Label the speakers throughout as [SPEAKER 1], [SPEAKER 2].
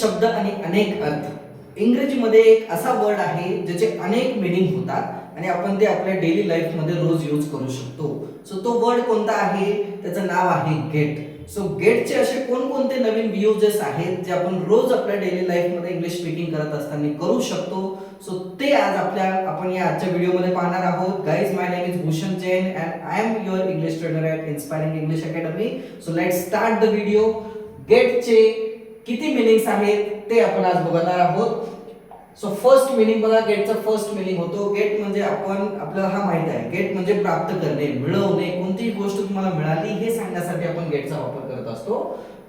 [SPEAKER 1] शब्द आणि अनेक अर्थ. इंग्रजीमध्ये एक असा वर्ड आहे ज्याचे अनेक मिनिंग होतात आणि आपण ते आपल्या डेली लाईफ मध्ये रोज यूज करू शकतो. सो तो वर्ड कोणता आहे? त्याचं नाव आहे गेट. सो गेटचे असे कोणकोणते नवीन युजेस आहेत जे आपण रोज आपल्या डेली लाईफ मध्ये इंग्लिश स्पीकिंग करत असताना करू शकतो. सो ते आज आपण या आजच्या व्हिडिओमध्ये पाहणार आहोत. Guys, my name is Bhushan Jain and I am your English trainer at inspiring English academy. So let's start the video. गेटचे किती मीनिंग्स आहेत ते आपण आज बघणार आहोत. सो फर्स्ट मीनिंग बघा, गेटचा फर्स्ट मीनिंग होतो गेट म्हणजे आपल्याला हा माहित आहे, गेट म्हणजे प्राप्त करणे, मिळवणे. कोणतीही गोष्ट तुम्हाला मिळाली हे सांगण्यासाठी आपण गेटचा वापर करत असतो.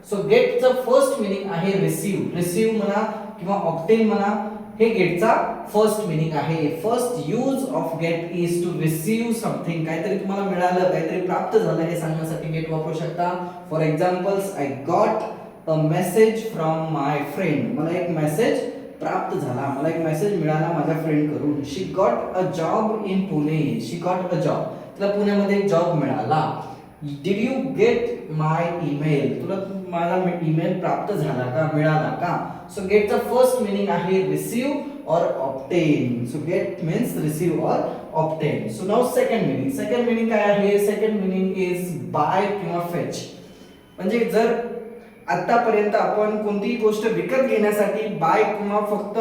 [SPEAKER 1] सो गेटचं फर्स्ट मीनिंग आहे रिसीव्ह. रिसीव्ह म्हणा किंवा ऑब्टेन म्हणा, हे गेटचा फर्स्ट मीनिंग आहे. First use of get is to receive something. काहीतरी तुम्हाला मिळालं, काहीतरी प्राप्त झालं हे सांगण्यासाठी गेट वापरू शकता. For examples, I got a message from my friend. मला एक मेसेज प्राप्त झाला, मला एक मेसेज मिळाला माझ्या फ्रेंड कडून. She got a job in Pune. She got a job. तिला पुण्यामध्ये एक जॉब मिळाला. Did you get my email. तुला माझा ईमेल प्राप्त झाला का, मिळाला का? सो गेटचा फर्स्ट मीनिंग आहे रिसीव्ह और obtain. So get means receive और obtain. So now second meaning. Second meaning काय आहे? सेकंड मीनिंग इज बाय किंवा फेच. म्हणजे जर आतापर्यंत आपण कोणतीही गोष्ट विकत घेण्यासाठी बाय किंवा फक्त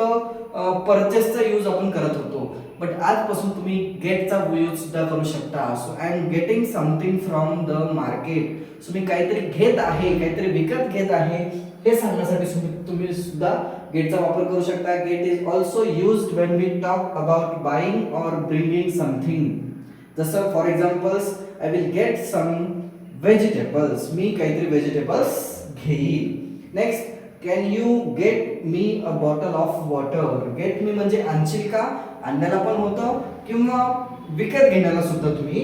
[SPEAKER 1] परचेसचा यूज आपण करत होतो, बट आजपासून तुम्ही गेटचा यूज सुद्धा करू शकता. So I am getting something from the market. सो मी काहीतरी घेत आहे, काहीतरी विकत घेत आहे हे सांगण्यासाठी तुम्ही सुद्धा गेटचा वापर करू शकता. Get is also used when we talk about buying और ब्रिंगिंग समथिंग. जसं for examples, I will get some vegetables. मी काहीतरी व्हेजिटेबल्स घेईल. Next, can you get me a bottle of water. Get me म्हणजे आणशील का, आणण्याला पण होतं किंवा विकत घेण्याला सुद्धा तुम्ही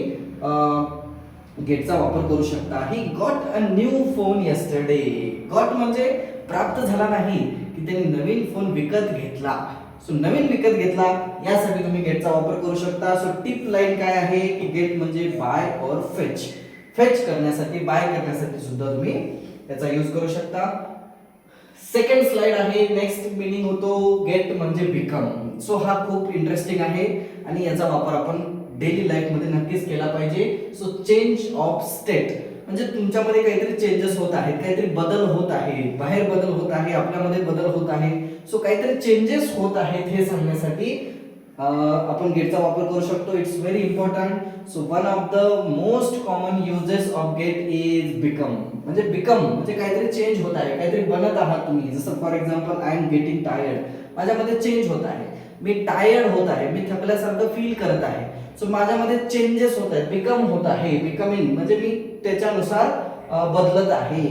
[SPEAKER 1] गेटचा वापर करू शकता. He got a new phone yesterday. Got म्हणजे प्राप्त झाला नाही की त्यांनी नवीन फोन विकत घेतला. सो नवीन विकत घेतला यासाठी तुम्ही गेटचा वापर करू शकता. सो टिप लाईन काय आहे की गेट म्हणजे बाय और फेच. फेच करण्यासाठी, बाय करण्यासाठी सुद्धा तुम्ही त्याचा यूज करू शकता. सेकंड स्लाइड आहे. नेक्स्ट मीनिंग होतो गेट म्हणजे बिकम. सो हा खूप इंटरेस्टिंग आहे आणि याचा वापर आपण डेली लाईफ मध्ये नक्कीच केला पाहिजे. सो चेंज ऑफ स्टेट म्हणजे तुमच्यामध्ये काहीतरी चेंजेस होत आहेत, काहीतरी बदल होत आहे, बाहेर बदल होत आहे, आपल्यामध्ये बदल होत आहे. सो काहीतरी चेंजेस होत आहेत हे सांगण्यासाठी आपण गेटचा वापर करू शकतो. It's very important. So one of the most common uses of get is become. म्हणजे बिकम म्हणजे काहीतरी चेंज होत आहे, काहीतरी बनत आहात तुम्ही. जसं for example, I am getting tired. माझ्यामध्ये चेंज होत आहे, मी टायर्ड होत आहे, मी थकल्यासारखं फील करत आहे. सो माझ्यामध्ये चेंजेस होत आहेत, बिकम होत आहे. बिकमिंग म्हणजे मी त्याच्यानुसार बदलत आहे.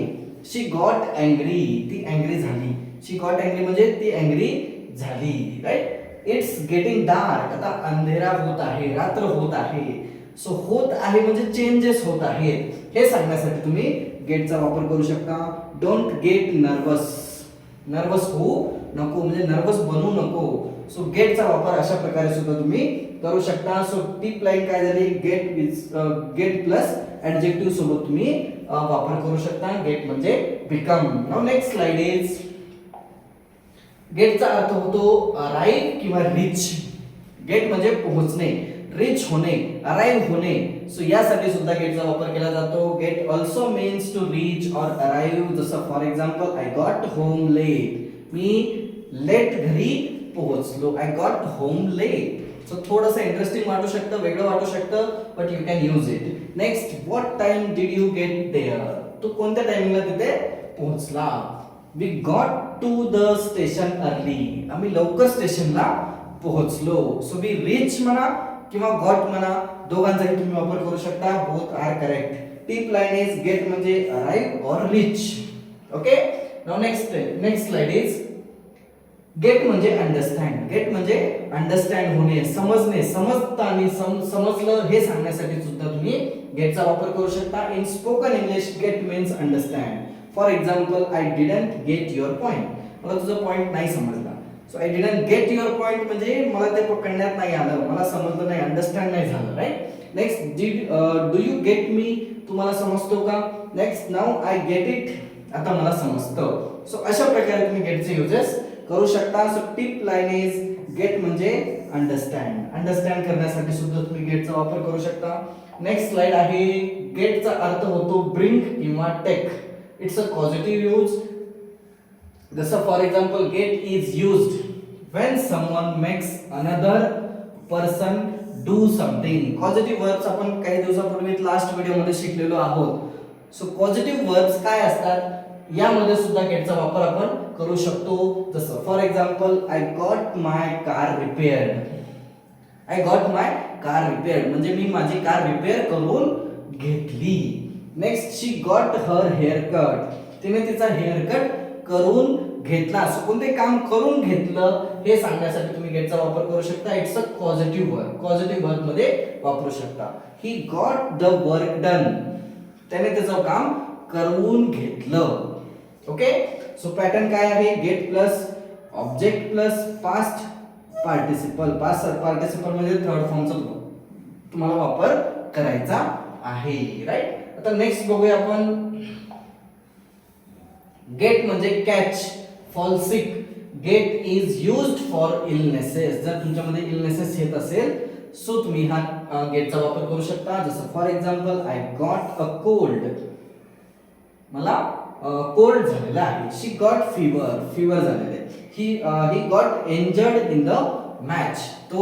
[SPEAKER 1] शी गॉट अँग्री. ती अँग्री झाली. शी गॉट अँग्री म्हणजे ती अँग्री झाली. राईट. It's getting dark. आता अंधेरा होत आहे, रात्र होत आहे. सो होत आहे म्हणजे चेंजेस होत आहेत हे सांगण्यासाठी तुम्ही गेटचा वापर करू शकता. Don't get nervous. नर्वस होऊ नको म्हणजे नर्वस बनू नको. सो गेटचा वापर अशा प्रकारे सुद्धा तुम्ही करू शकता. सो टिप लाईन काय झाली? गेट प्लस ऍडजेक्टिव्ह सोबत तुम्ही वापर करू शकता. गेट म्हणजे become. Now next slide is, गेटचा अर्थ होतो अराइव्ह किंवा रिच. गेट म्हणजे पोहोचणे, रिच होणे, अराइव्ह होणे. सो यासाठी सुद्धा गेटचा वापर केला जातो. Get also means to reach और अराइव्ह. जसं for example, I got home late. मी लेट घरी पोहोचलो. I got home late. So थोडंसं इंटरेस्टिंग वाटू शकतं, वेगळं वाटू शकतं, but you can use it. Next, what time did you get there. तू कोणत्या टाइमिंगला तिथे पोहोचला? We got to the station early. आम्ही लवकर स्टेशनला पोहोचलो. सो वी रिच म्हणा किंवा गॉट म्हणा, दोघांचाही तुम्ही वापर करू शकता. Both are correct. Tip line is get म्हणजे अराइव्ह और reach. Okay. Now next slide is, get म्हणजे अंडरस्टँड. गेट म्हणजे अंडरस्टँड होणे, समजणे, समजता आणि समजलं हे सांगण्यासाठी सुद्धा तुम्ही गेटचा वापर करू शकता. In spoken English get means understand. For example, I didn't get your point. मला तुझा पॉइंट नाही समजला. So I didn't get your point म्हणजे मला ते पकडण्यात नाही आलं, मला समजलं नाही, अंडरस्टँड नाही झालं. Right. Next, do you get me. तुम्हाला समजतो का? Next, now I get it. आता मला समजतं. सो अशा प्रकारे तुम्ही गेटचे युजेस करू शकता. So tip line is get म्हणजे अंडरस्टँड करण्यासाठी सुद्धा तुम्ही गेटचा वापर करू शकता. नेक्स्ट स्लाइड आहे. गेटचा अर्थ होतो ब्रिंग किंवा take. It's a positive use. जसं for example get is used when someone makes another person do something. Positive verbs आपण काही दिवसापूर्वी लास्ट व्हिडिओ मध्ये शिकलेलो आहोत. सो पॉझिटिव्ह वर्ब्स काय असतात, यामध्ये सुद्धा गेटचा वापर आपण करू शकतो. जसं for example I got my car repaired. I got my car repaired म्हणजे मी माझी कार रिपेअर करून घेतली. नेक्स्ट शी गॉट हर हेअर कट. तिने तिचा हेअर कट करून घेतला. सो कोणते काम करून घेतलं हे सांगण्यासाठी तुम्ही गेटचा वापर करू शकता. It's a positive verb. Positive verb मध्ये वापरू शकता. He got the work done. त्याने त्याचं काम करून घेतलं. ओके. सो पॅटर्न काय आहे, get plus object plus past participle. Past participle म्हणजे थर्ड फॉर्मचा तुम्हाला वापर करायचा आहे. राईट. आता नेक्स्ट बघूया आपण. गेट म्हणजे catch, fall sick. Get is used for illnesses. जर तुमच्यामध्ये इलनेसेस येत असेल सो तुम्ही हा गेटचा वापर करू शकता. जसं for example I got a cold. मला कोल्ड झालेला आहे. शी गॉट फीवर झालेले. He got injured in the match. तो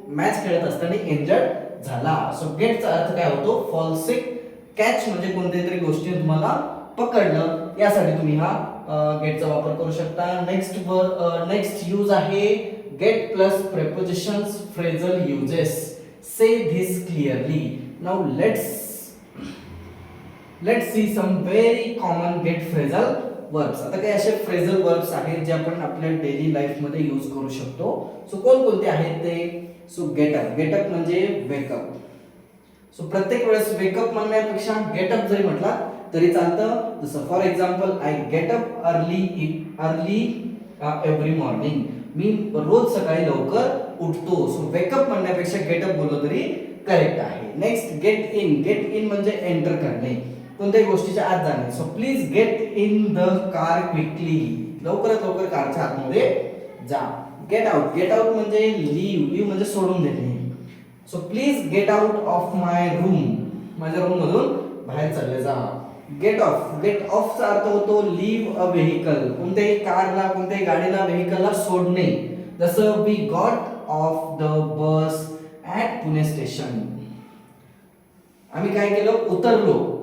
[SPEAKER 1] मॅच खेळत असताना इंजर्ड झाला. सो गेटचा अर्थ काय होतो, फॉल सिक. कॅच म्हणजे कोणत्याही तरी गोष्टी तुम्हाला पकडलं, यासाठी तुम्ही हा गेटचा वापर करू शकता. नेक्स्ट यूज आहे get plus prepositions phrasal uses. Say this clearly. Now let's see some very common get phrasal verbs. आता काही असे फ्रेजल वर्ब्स आहेत जे आपण आपल्या डेली लाईफ मध्ये यूज करू शकतो. सो कोणकोणते आहेत ते. So getup. गेटअप म्हणजे वेकअप. सो प्रत्येक वेळेस वेकअप म्हणण्यापेक्षा गेटअप जरी म्हटला तरी चालतं. जसं for example I get up early every morning. मी रोज सकाळी लवकर उठतो. सो वेकअप म्हणण्यापेक्षा गेटअप बोललो तरी करेक्ट आहे. Next get in. Get in म्हणजे एंटर करणे, कोणत्याही गोष्टीच्या आत जाणे. So please get in the car quickly. लवकरात लवकर कारच्या आतमध्ये जा. Get out. गेट आउट म्हणजे लीव म्हणजे सोडून देणे. So please get out of my room. माझ्या रूम मधून बाहेर चालले जा. Gate of. गेट ऑफचा अर्थ होतो लीव अ व्हेकल. कोणत्याही कारला, कोणत्याही गाडीला, व्हेकलला सोडणे. जसं we got off the bus at Pune station. आम्ही काय केलं, उतरलो.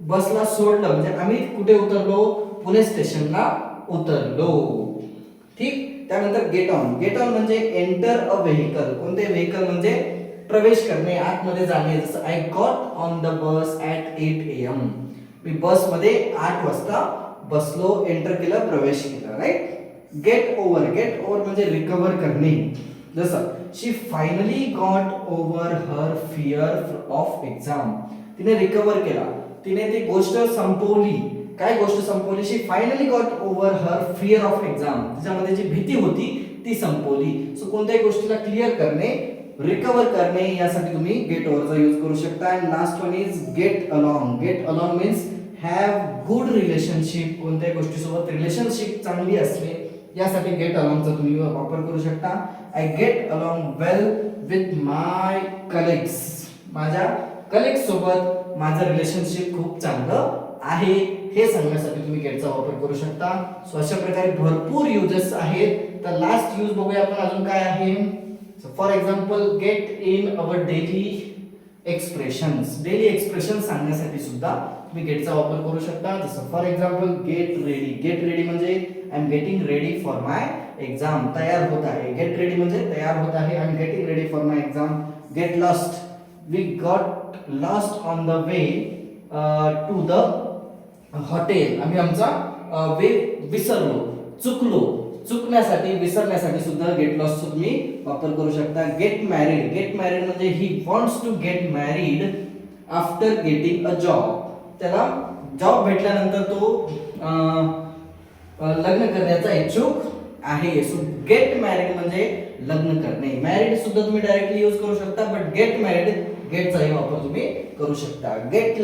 [SPEAKER 1] बसला सोडलं म्हणजे आम्ही कुठे उतरलो, पुणे स्टेशनला उतरलो. ठीक. त्यानंतर गेट ऑन. गेट ऑन म्हणजे एंटर अ व्हेकल. कोणते व्हेकल म्हणजे प्रवेश करणे, आतमध्ये जाणे. जसं I got on the bus at 8 AM. मी बस मध्ये 8 वाजता बसलो, एंटर केलं, प्रवेश केला. Right. Get over. Get over म्हणजे रिकव्हर करणे. जसं she finally got over her fear of exam. तिने रिकव्हर केला, तिने ती गोष्ट संपवली. काय गोष्ट संपवली, she finally got over her fear of exam. तिच्यामध्ये जी भीती होती ती संपवली. सो कोणत्याही गोष्टीला क्लिअर करणे, रिकव्हर करणे, यासाठी तुम्ही गेट ओव्हरचा यूज करू शकता. And last one is get along. Gate along means have good relationship. कोणत्याही गोष्टीसोबत रिलेशनशिप चांगली असणे, यासाठी गेट अलॉंगचा तुम्ही वापर करू शकता. I get along well with my colleagues. माझ्या कलिग्स सोबत माझं रिलेशनशिप खूप चांगलं आहे, हे सांगण्यासाठी तुम्ही गेटचा वापर करू शकता. सो अशा प्रकारे भरपूर युजेस आहेत. तर लास्ट यूज बघूया आपण अजून काय आहे. For example get in our daily expressions. Daily expression सांगण्यासाठी सुद्धा तुम्ही गेटचा वापर करू शकता. जसं for example get ready. Get ready म्हणजे I am getting ready for my exam. तयार होत आहे. गेट रेडी म्हणजे तयार होत आहे. I am getting ready for my exam. Get lost. We got lost on the way to the hotel. आम्ही आमचा वे विसरलो, चुकलो. चुकण्यासाठी, विसरण्यासाठी सुद्धा गेट लॉस तुम्ही वापर करू शकता. Get married. गेट मॅरिड म्हणजे he wants to get married after getting a job. त्याला जॉब भेटल्यानंतर तो लग्न करण्याचा इच्छुक आहे. सो गेट मॅरिड म्हणजे लग्न करणे. मॅरिड सुद्धा तुम्ही डायरेक्टली यूज करू शकता, बट गेट मॅरिड गेटचाही वापर तुम्ही करू शकता. गेट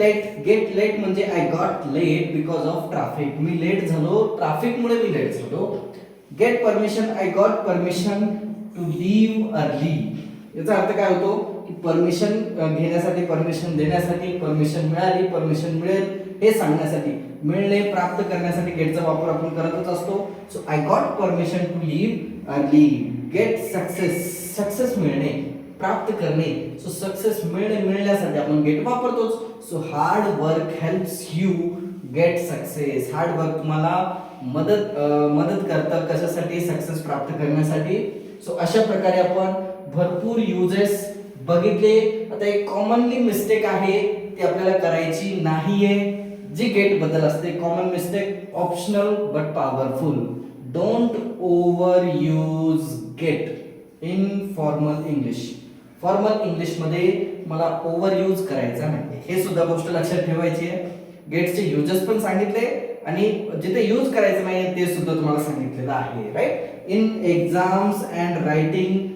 [SPEAKER 1] लेट म्हणजे I got late because of traffic. मी लेट झालो, ट्रॅफिकमुळे मी लेट झालो. Get permission, I got permission to leave early. याचा अर्थ काय होतो की परमिशन घेण्यासाठी, परमिशन देण्यासाठी, परमिशन मिळाली, परमिशन मिळेल हे सांगण्यासाठी, मिळणे प्राप्त करण्यासाठी गेटचा वापर आपण करतच असतो. So I got permission to leave early. Get success मिळणे, प्राप्त करणे. सो सक्सेस मिळण्यासाठी आपण गेट वापरतोच. So hard work helps you get success. Hard work तुम्हाला मदत करतं कशासाठी, सक्सेस प्राप्त करण्यासाठी. सो अशा प्रकारे आपण भरपूर युजेस बघितले. आता एक कॉमनली मिस्टेक आहे ती आपल्याला करायची नाहीये जी गेट बद्दल असते. Common mistake, optional but powerful. Don't over use get in formal English. Formal English मध्ये मला ओव्हर यूज करायचा नाही, हे सुद्धा गोष्ट लक्षात ठेवायची आहे. गेट्सचे युजेस पण सांगितले आणि जिथे यूज करायचं नाही ते सुद्धा तुम्हाला सांगितलेलं आहे. Right. In exams and writing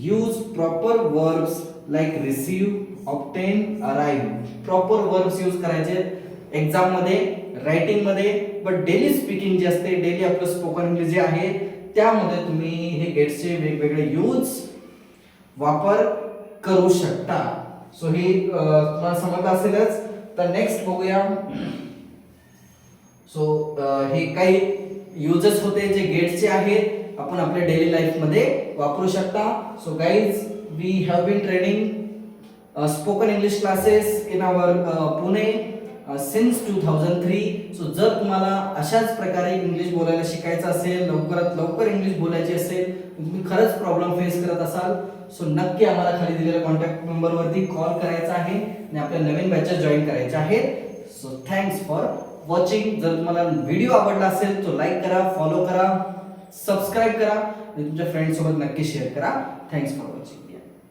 [SPEAKER 1] use proper verbs like receive, obtain, arrive. Proper verbs use करायचे एक्झाम मध्ये, रायटिंग मध्ये. बट डेली स्पीकिंग जे असते, डेली आपलं स्पोकन इंग्लिश जे आहे त्यामध्ये तुम्ही हे गेट्सचे वेगवेगळे यूज वापर करू शकता. सो हे तुम्हाला समजलं असेलच. तर नेक्स्ट बघूया. सो हे काही युजेस होते जे गेट्सचे आहेत, आपण आपल्या डेली लाईफ मध्ये वापरू शकता. So guys, we have been training spoken English classes in our Pune since 2003. सो जर तुम्हाला अशाच प्रकारे इंग्लिश बोलायला शिकायचं असेल, लवकरात लवकर इंग्लिश बोलायची असेल, तुम्ही खरंच प्रॉब्लेम फेस करत असाल, सो नक्की आम्हाला खाली दिलेल्या कॉन्टॅक्ट नंबरवरती कॉल करायचा आहे आणि आपल्या नवीन बॅचेस जॉईन करायच्या आहेत. So thanks for watching. जर तुम्हाला व्हिडिओ आवडला असेल तर लाईक करा, फॉलो करा, सबस्क्राईब करा आणि तुमच्या फ्रेंड्स सोबत नक्की शेअर करा. Thanks for watching.